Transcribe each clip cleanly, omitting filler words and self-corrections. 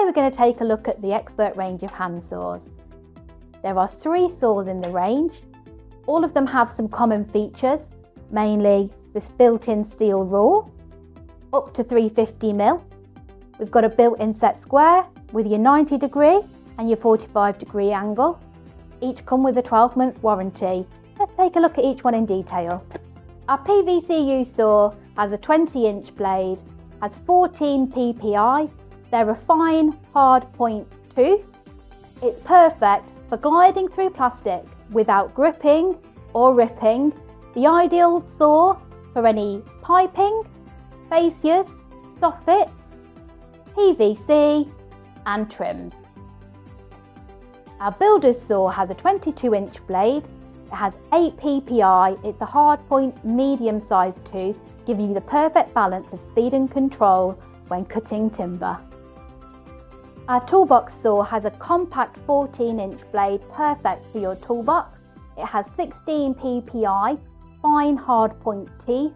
we're going to take a look at the Xpert range of hand saws. There are 3 saws in the range. All of them have some common features, mainly this built-in steel rule, up to 350mm. We've got a built-in set square with your 90° and your 45° angle. Each come with a 12-month warranty. Let's take a look at each one in detail. Our PVCU saw has a 20-inch blade, has 14 ppi. They're a fine, hard point tooth. It's perfect for gliding through plastic without gripping or ripping. The ideal saw for any piping, fascias, soffits, PVC and trims. Our builder's saw has a 22-inch blade. It has 8 ppi. It's a hard point, medium-sized tooth, giving you the perfect balance of speed and control when cutting timber. Our toolbox saw has a compact 14-inch blade, perfect for your toolbox. It has 16 ppi, fine hard point teeth,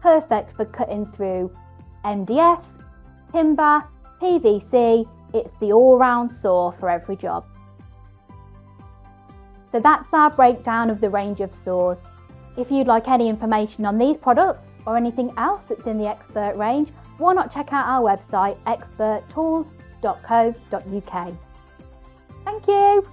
perfect for cutting through MDF, timber, PVC. It's the all-round saw for every job. So that's our breakdown of the range of saws. If you'd like any information on these products or anything else that's in the Xpert range, why not check out our website xperttools.co.uk. Thank you.